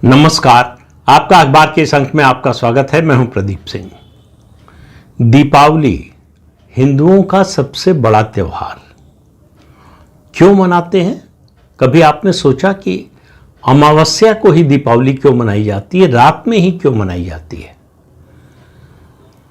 नमस्कार। आपका अखबार के इस अंक में आपका स्वागत है। मैं हूं प्रदीप सिंह। दीपावली हिंदुओं का सबसे बड़ा त्यौहार क्यों मनाते हैं? कभी आपने सोचा कि अमावस्या को ही दीपावली क्यों मनाई जाती है, रात में ही क्यों मनाई जाती है?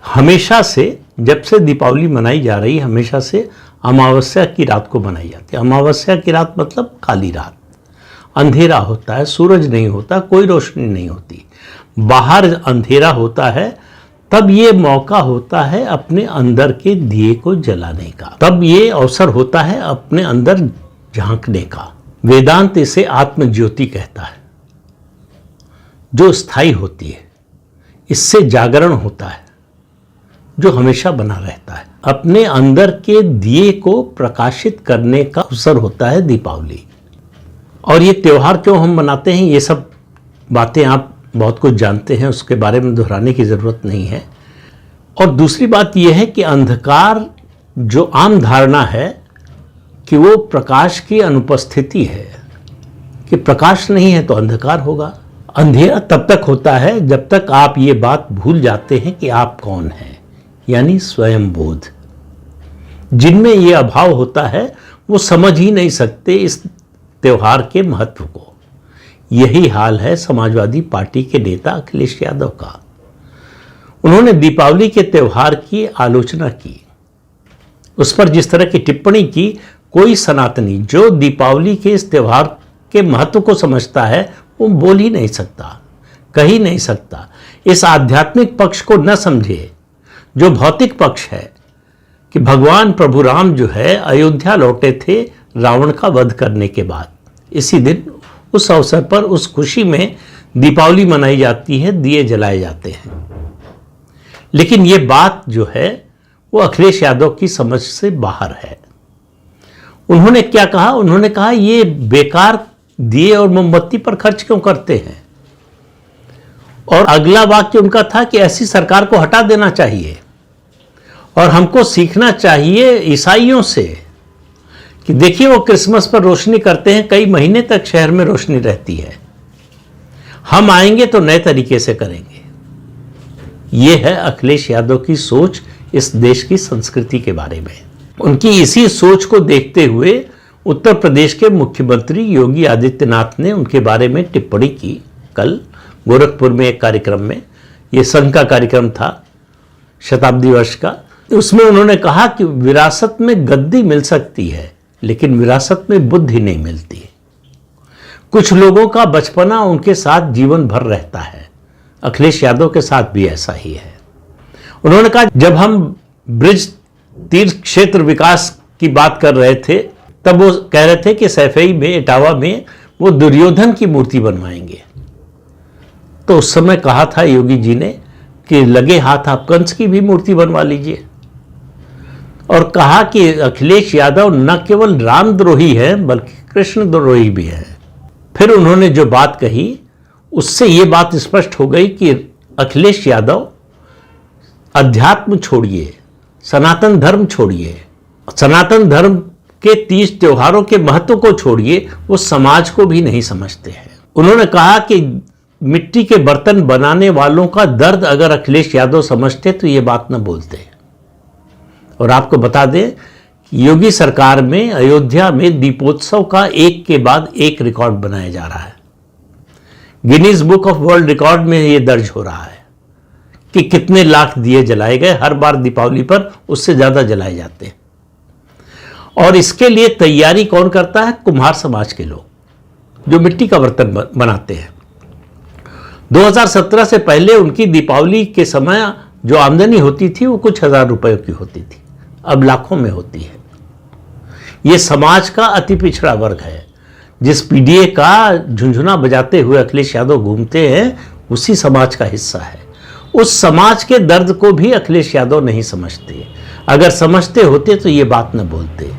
हमेशा से जब से दीपावली मनाई जा रही है, हमेशा से अमावस्या की रात को मनाई जाती है। अमावस्या की रात मतलब काली रात, अंधेरा होता है, सूरज नहीं होता, कोई रोशनी नहीं होती, बाहर अंधेरा होता है। तब ये मौका होता है अपने अंदर के दिए को जलाने का, तब ये अवसर होता है अपने अंदर झांकने का। वेदांत इसे आत्मज्योति कहता है, जो स्थायी होती है। इससे जागरण होता है जो हमेशा बना रहता है। अपने अंदर के दिए को प्रकाशित करने का अवसर होता है दीपावली। और ये त्यौहार क्यों हम मनाते हैं, ये सब बातें आप बहुत कुछ जानते हैं, उसके बारे में दोहराने की ज़रूरत नहीं है। और दूसरी बात यह है कि अंधकार, जो आम धारणा है कि वो प्रकाश की अनुपस्थिति है, कि प्रकाश नहीं है तो अंधकार होगा। अंधेरा तब तक होता है जब तक आप ये बात भूल जाते हैं कि आप कौन हैं, यानी स्वयं बोध। जिनमें ये अभाव होता है वो समझ ही नहीं सकते इस त्योहार के महत्व को। यही हाल है समाजवादी पार्टी के नेता अखिलेश यादव का। उन्होंने दीपावली के त्यौहार की आलोचना की, उस पर जिस तरह की टिप्पणी की, कोई सनातनी जो दीपावली के इस त्यौहार के महत्व को समझता है वो बोल ही नहीं सकता, कह ही नहीं सकता। इस आध्यात्मिक पक्ष को न समझे, जो भौतिक पक्ष है कि भगवान प्रभु राम जो है अयोध्या लौटे थे रावण का वध करने के बाद। इसी दिन, उस अवसर पर, उस खुशी में दीपावली मनाई जाती है, दिए जलाए जाते हैं। लेकिन ये बात जो है वो अखिलेश यादव की समझ से बाहर है। उन्होंने क्या कहा? उन्होंने कहा ये बेकार दिए और मोमबत्ती पर खर्च क्यों करते हैं। और अगला वाक्य उनका था कि ऐसी सरकार को हटा देना चाहिए और हमको सीखना चाहिए ईसाइयों से कि देखिए वो क्रिसमस पर रोशनी करते हैं, कई महीने तक शहर में रोशनी रहती है, हम आएंगे तो नए तरीके से करेंगे। ये है अखिलेश यादव की सोच इस देश की संस्कृति के बारे में। उनकी इसी सोच को देखते हुए उत्तर प्रदेश के मुख्यमंत्री योगी आदित्यनाथ ने उनके बारे में टिप्पणी की। कल गोरखपुर में एक कार्यक्रम में, ये संघ का कार्यक्रम था शताब्दी वर्ष का, उसमें उन्होंने कहा कि विरासत में गद्दी मिल सकती है लेकिन विरासत में बुद्धि नहीं मिलती। कुछ लोगों का बचपना उनके साथ जीवन भर रहता है। अखिलेश यादव के साथ भी ऐसा ही है। उन्होंने कहा जब हम ब्रिज तीर्थ क्षेत्र विकास की बात कर रहे थे तब वो कह रहे थे कि सैफई में, इटावा में वो दुर्योधन की मूर्ति बनवाएंगे। तो उस समय कहा था योगी जी ने कि लगे हाथ आप कंस की भी मूर्ति बनवा लीजिए। और कहा कि अखिलेश यादव न केवल रामद्रोही है बल्कि कृष्णद्रोही भी है। फिर उन्होंने जो बात कही उससे ये बात स्पष्ट हो गई कि अखिलेश यादव अध्यात्म छोड़िए, सनातन धर्म छोड़िए, सनातन धर्म के 30 त्योहारों के महत्व को छोड़िए, वो समाज को भी नहीं समझते हैं। उन्होंने कहा कि मिट्टी के बर्तन बनाने वालों का दर्द अगर अखिलेश यादव समझते तो ये बात न बोलते। और आपको बता दें कि योगी सरकार में अयोध्या में दीपोत्सव का एक के बाद एक रिकॉर्ड बनाया जा रहा है। Guinness book of world record में ये दर्ज हो रहा है कि कितने लाख दिए जलाए गए। हर बार दीपावली पर उससे ज्यादा जलाए जाते हैं। और इसके लिए तैयारी कौन करता है? कुम्हार समाज के लोग, जो मिट्टी का बर्तन बनाते हैं। 2017 से पहले उनकी दीपावली के समय जो आमदनी होती थी वो कुछ हजार रुपयों की होती थी, अब लाखों में होती है। ये समाज का अति पिछड़ा वर्ग है। जिस पीडीए का झुंझुना बजाते हुए अखिलेश यादव घूमते हैं उसी समाज का हिस्सा है। उस समाज के दर्द को भी अखिलेश यादव नहीं समझते। अगर समझते होते तो ये बात न बोलते,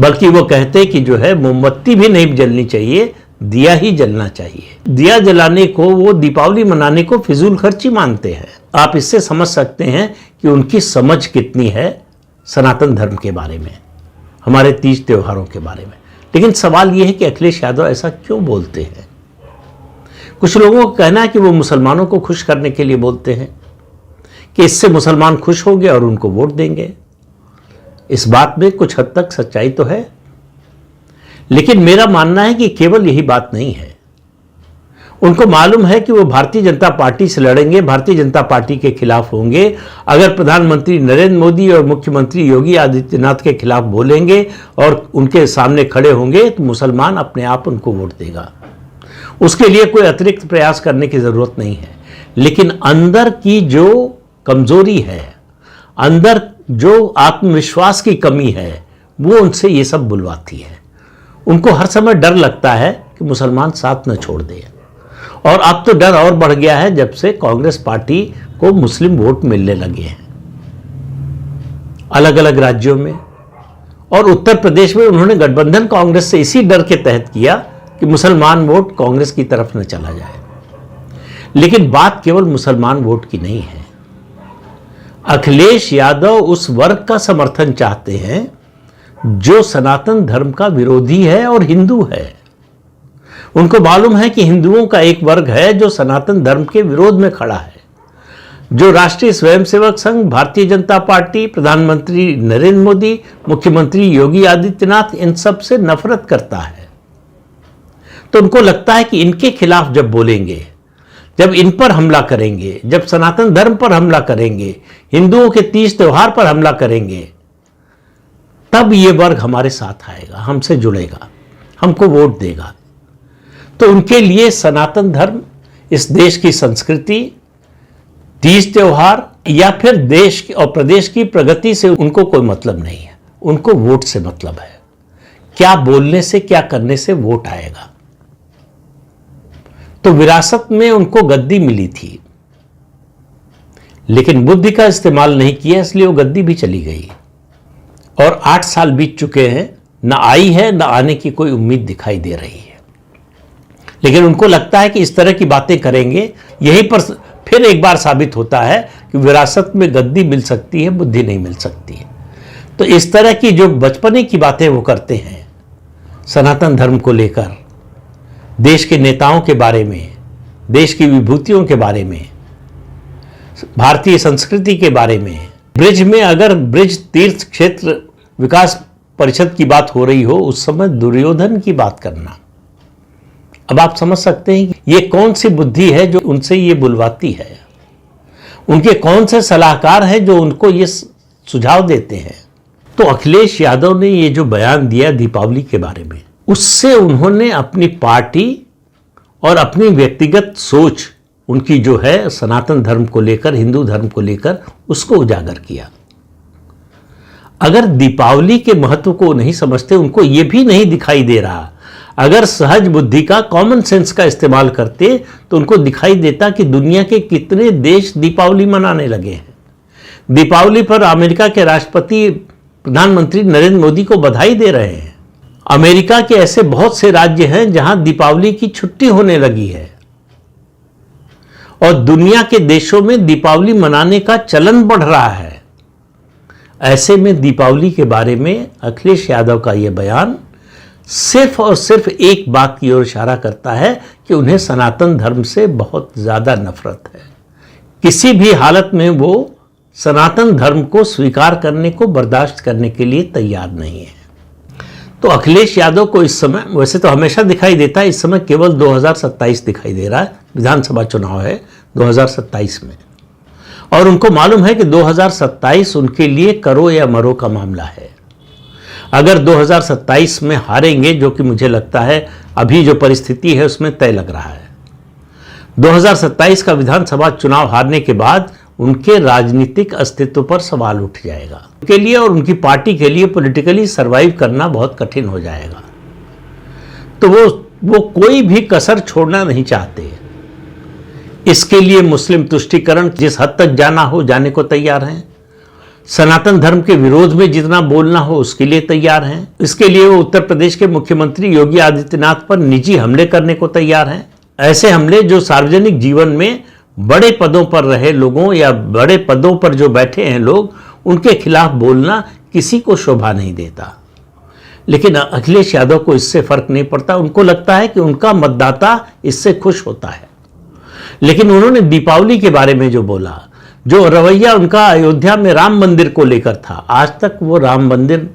बल्कि वो कहते कि जो है मोमबत्ती भी नहीं जलनी चाहिए, दिया ही जलना चाहिए। दिया जलाने को, वो दीपावली मनाने को फिजूल खर्ची मानते हैं। आप इससे समझ सकते हैं कि उनकी समझ कितनी है सनातन धर्म के बारे में, हमारे 30 त्योहारों के बारे में। लेकिन सवाल यह है कि अखिलेश यादव ऐसा क्यों बोलते हैं? कुछ लोगों का कहना है कि वो मुसलमानों को खुश करने के लिए बोलते हैं कि इससे मुसलमान खुश होंगे और उनको वोट देंगे। इस बात में कुछ हद तक सच्चाई तो है, लेकिन मेरा मानना है कि केवल यही बात नहीं है। उनको मालूम है कि वो भारतीय जनता पार्टी से लड़ेंगे, भारतीय जनता पार्टी के खिलाफ होंगे। अगर प्रधानमंत्री नरेंद्र मोदी और मुख्यमंत्री योगी आदित्यनाथ के खिलाफ बोलेंगे और उनके सामने खड़े होंगे तो मुसलमान अपने आप उनको वोट देगा। उसके लिए कोई अतिरिक्त प्रयास करने की जरूरत नहीं है। लेकिन अंदर की जो कमजोरी है, अंदर जो आत्मविश्वास की कमी है, वो उनसे ये सब बुलवाती है। उनको हर समय डर लगता है कि मुसलमान साथ न छोड़ दे। और अब तो डर और बढ़ गया है जब से कांग्रेस पार्टी को मुस्लिम वोट मिलने लगे हैं अलग अलग राज्यों में। और उत्तर प्रदेश में उन्होंने गठबंधन कांग्रेस से इसी डर के तहत किया कि मुसलमान वोट कांग्रेस की तरफ न चला जाए। लेकिन बात केवल मुसलमान वोट की नहीं है। अखिलेश यादव उस वर्ग का समर्थन चाहते हैं जो सनातन धर्म का विरोधी है और हिंदू है। उनको मालूम है कि हिंदुओं का एक वर्ग है जो सनातन धर्म के विरोध में खड़ा है, जो राष्ट्रीय स्वयंसेवक संघ, भारतीय जनता पार्टी, प्रधानमंत्री नरेंद्र मोदी, मुख्यमंत्री योगी आदित्यनाथ, इन सब से नफरत करता है। तो उनको लगता है कि इनके खिलाफ जब बोलेंगे, जब इन पर हमला करेंगे, जब सनातन धर्म पर हमला करेंगे, हिंदुओं के तीज त्योहार पर हमला करेंगे, तब ये वर्ग हमारे साथ आएगा, हमसे जुड़ेगा, हमको वोट देगा। तो उनके लिए सनातन धर्म, इस देश की संस्कृति, तीज त्योहार या फिर देश और प्रदेश की प्रगति से उनको कोई मतलब नहीं है। उनको वोट से मतलब है। क्या बोलने से, क्या करने से वोट आएगा। तो विरासत में उनको गद्दी मिली थी, लेकिन बुद्धि का इस्तेमाल नहीं किया, इसलिए वो गद्दी भी चली गई। और 8 साल बीत चुके हैं, ना आई है, ना आने की कोई उम्मीद दिखाई दे रही है। लेकिन उनको लगता है कि इस तरह की बातें करेंगे, यहीं पर फिर एक बार साबित होता है कि विरासत में गद्दी मिल सकती है, बुद्धि नहीं मिल सकती है। तो इस तरह की जो बचपने की बातें वो करते हैं सनातन धर्म को लेकर, देश के नेताओं के बारे में, देश की विभूतियों के बारे में, भारतीय संस्कृति के बारे में, ब्रिज में अगर ब्रिज तीर्थ क्षेत्र विकास परिषद की बात हो रही हो, उस समय दुर्योधन की बात करना। अब आप समझ सकते हैं कि ये कौन सी बुद्धि है जो उनसे ये बुलवाती है। उनके कौन से सलाहकार हैं जो उनको ये सुझाव देते हैं। तो अखिलेश यादव ने ये जो बयान दिया दीपावली के बारे में, उससे उन्होंने अपनी पार्टी और अपनी व्यक्तिगत सोच, उनकी जो है सनातन धर्म को लेकर, हिंदू धर्म को लेकर, उसको उजागर किया। अगर दीपावली के महत्व को नहीं समझते, उनको ये भी नहीं दिखाई दे रहा, अगर सहज बुद्धि का, कॉमन सेंस का इस्तेमाल करते तो उनको दिखाई देता कि दुनिया के कितने देश दीपावली मनाने लगे हैं। दीपावली पर अमेरिका के राष्ट्रपति प्रधानमंत्री नरेंद्र मोदी को बधाई दे रहे हैं। अमेरिका के ऐसे बहुत से राज्य हैं जहां दीपावली की छुट्टी होने लगी है और दुनिया के देशों में दीपावली मनाने का चलन बढ़ रहा है। ऐसे में दीपावली के बारे में अखिलेश यादव का यह बयान सिर्फ और सिर्फ एक बात की ओर इशारा करता है कि उन्हें सनातन धर्म से बहुत ज्यादा नफरत है। किसी भी हालत में वो सनातन धर्म को स्वीकार करने को, बर्दाश्त करने के लिए तैयार नहीं है। तो अखिलेश यादव को इस समय, वैसे तो हमेशा दिखाई देता है, इस समय केवल 2027 दिखाई दे रहा है। विधानसभा चुनाव है 2027 में, और उनको मालूम है कि 2027 उनके लिए करो या मरो का मामला है। अगर 2027 में हारेंगे, जो कि मुझे लगता है अभी जो परिस्थिति है उसमें तय लग रहा है, 2027 का विधानसभा चुनाव हारने के बाद उनके राजनीतिक अस्तित्व पर सवाल उठ जाएगा। उनके लिए और उनकी पार्टी के लिए पॉलिटिकली सरवाइव करना बहुत कठिन हो जाएगा। तो वो कोई भी कसर छोड़ना नहीं चाहते। इसके लिए मुस्लिम तुष्टीकरण जिस हद तक जाना हो जाने को तैयार हैं। सनातन धर्म के विरोध में जितना बोलना हो उसके लिए तैयार हैं। इसके लिए वो उत्तर प्रदेश के मुख्यमंत्री योगी आदित्यनाथ पर निजी हमले करने को तैयार हैं। ऐसे हमले जो सार्वजनिक जीवन में बड़े पदों पर रहे लोगों या बड़े पदों पर जो बैठे हैं लोग, उनके खिलाफ बोलना किसी को शोभा नहीं देता। लेकिन अखिलेश यादव को इससे फर्क नहीं पड़ता। उनको लगता है कि उनका मतदाता इससे खुश होता है। लेकिन उन्होंने दीपावली के बारे में जो बोला, जो रवैया उनका अयोध्या में राम मंदिर को लेकर था, आज तक वो राम मंदिर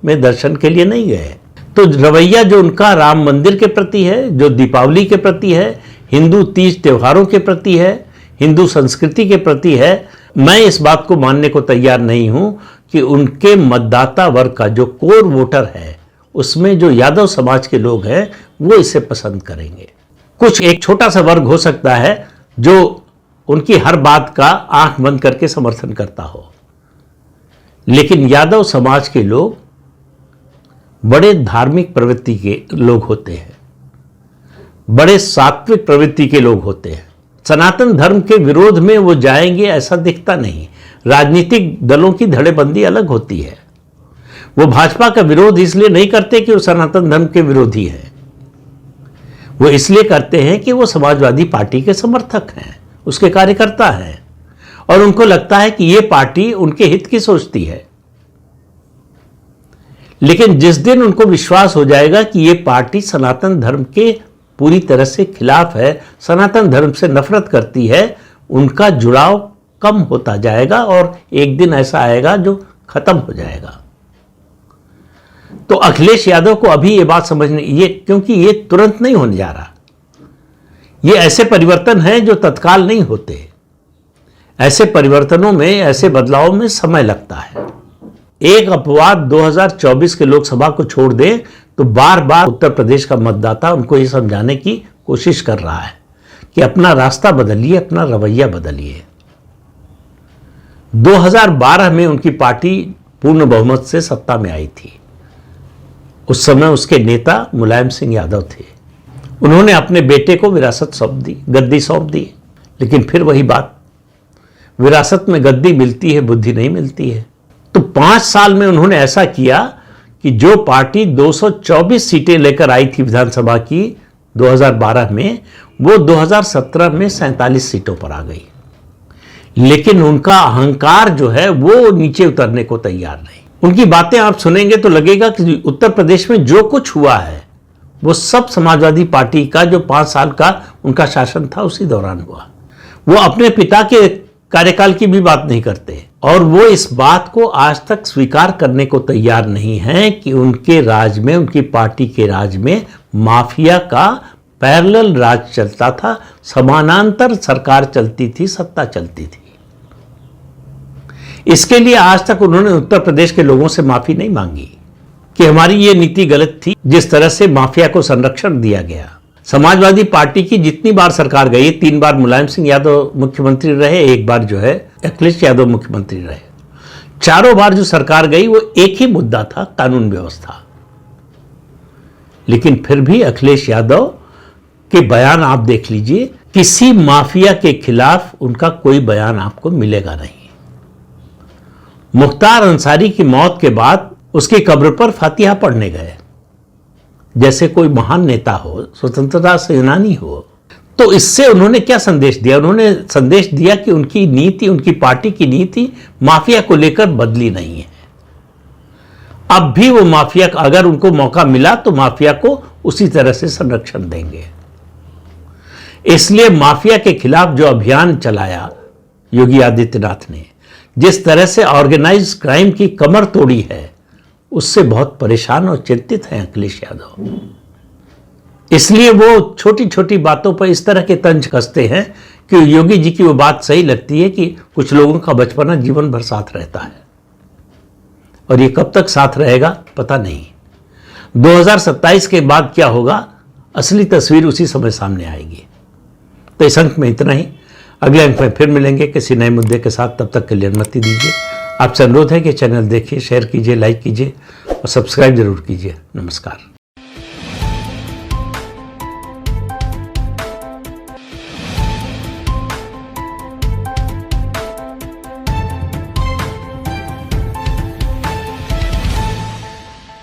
में दर्शन के लिए नहीं गए। तो रवैया जो उनका राम मंदिर के प्रति है, जो दीपावली के प्रति है, हिंदू तीज त्योहारों के प्रति है, हिंदू संस्कृति के प्रति है, मैं इस बात को मानने को तैयार नहीं हूं कि उनके मतदाता वर्ग का जो कोर वोटर है, उसमें जो यादव समाज के लोग हैं, वो इसे पसंद करेंगे। कुछ एक छोटा सा वर्ग हो सकता है जो उनकी हर बात का आंख बंद करके समर्थन करता हो, लेकिन यादव समाज के लोग बड़े धार्मिक प्रवृत्ति के लोग होते हैं, बड़े सात्विक प्रवृत्ति के लोग होते हैं। सनातन धर्म के विरोध में वो जाएंगे ऐसा दिखता नहीं। राजनीतिक दलों की धड़ेबंदी अलग होती है। वो भाजपा का विरोध इसलिए नहीं करते कि वो सनातन धर्म के विरोधी हैं, वो इसलिए करते हैं कि वो समाजवादी पार्टी के समर्थक हैं, उसके कार्यकर्ता हैं, और उनको लगता है कि ये पार्टी उनके हित की सोचती है। लेकिन जिस दिन उनको विश्वास हो जाएगा कि ये पार्टी सनातन धर्म के पूरी तरह से खिलाफ है, सनातन धर्म से नफरत करती है, उनका जुड़ाव कम होता जाएगा और एक दिन ऐसा आएगा जो खत्म हो जाएगा। तो अखिलेश यादव को अभी ये बात समझनी, ये क्योंकि ये तुरंत नहीं होने जा रहा, ये ऐसे परिवर्तन हैं जो तत्काल नहीं होते। ऐसे परिवर्तनों में, ऐसे बदलावों में समय लगता है। एक अपवाद 2024 के लोकसभा को छोड़ दे तो बार बार उत्तर प्रदेश का मतदाता उनको ये समझाने की कोशिश कर रहा है कि अपना रास्ता बदलिए, अपना रवैया बदलिए। 2012 में उनकी पार्टी पूर्ण बहुमत से सत्ता में आई थी। उस समय उसके नेता मुलायम सिंह यादव थे। उन्होंने अपने बेटे को विरासत सौंप दी, गद्दी सौंप दी। लेकिन फिर वही बात, विरासत में गद्दी मिलती है, बुद्धि नहीं मिलती है। तो 5 साल में उन्होंने ऐसा किया कि जो पार्टी 224 सीटें लेकर आई थी विधानसभा की 2012 में, वो 2017 में 47 सीटों पर आ गई। लेकिन उनका अहंकार जो है वो नीचे उतरने को तैयार नहीं। उनकी बातें आप सुनेंगे तो लगेगा कि उत्तर प्रदेश में जो कुछ हुआ है वो सब समाजवादी पार्टी का जो 5 साल का उनका शासन था उसी दौरान हुआ। वो अपने पिता के कार्यकाल की भी बात नहीं करते और वो इस बात को आज तक स्वीकार करने को तैयार नहीं है कि उनके राज में, उनकी पार्टी के राज में माफिया का पैरेलल राज चलता था, समानांतर सरकार चलती थी, सत्ता चलती थी। इसके लिए आज तक उन्होंने उत्तर प्रदेश के लोगों से माफी नहीं मांगी कि हमारी ये नीति गलत थी, जिस तरह से माफिया को संरक्षण दिया गया। समाजवादी पार्टी की जितनी बार सरकार गई, 3 बार मुलायम सिंह यादव मुख्यमंत्री रहे, 1 बार जो है अखिलेश यादव मुख्यमंत्री रहे। चारों बार जो सरकार गई वो एक ही मुद्दा था, कानून व्यवस्था। लेकिन फिर भी अखिलेश यादव के बयान आप देख लीजिए, किसी माफिया के खिलाफ उनका कोई बयान आपको मिलेगा नहीं। मुख्तार अंसारी की मौत के बाद उसकी कब्र पर फातिहा पढ़ने गए, जैसे कोई महान नेता हो, स्वतंत्रता सेनानी हो। तो इससे उन्होंने क्या संदेश दिया? उन्होंने संदेश दिया कि उनकी नीति, उनकी पार्टी की नीति माफिया को लेकर बदली नहीं है। अब भी वो माफिया, अगर उनको मौका मिला तो माफिया को उसी तरह से संरक्षण देंगे। इसलिए माफिया के खिलाफ जो अभियान चलाया योगी आदित्यनाथ ने, जिस तरह से ऑर्गेनाइज क्राइम की कमर तोड़ी है, उससे बहुत परेशान और चिंतित हैं अखिलेश यादव। इसलिए वो छोटी छोटी बातों पर इस तरह के तंज कसते हैं कि योगी जी की वो बात सही लगती है कि कुछ लोगों का बचपना जीवन भर साथ रहता है, और ये कब तक साथ रहेगा पता नहीं। 2027 के बाद क्या होगा, असली तस्वीर उसी समय सामने आएगी। तो इस अंक में इतना ही। अगले अंक में फिर मिलेंगे किसी नए मुद्दे के साथ। तब तक के लिए अनुमति दीजिए। आपसे अनुरोध है कि चैनल देखिए, शेयर कीजिए, लाइक कीजिए और सब्सक्राइब जरूर कीजिए। नमस्कार।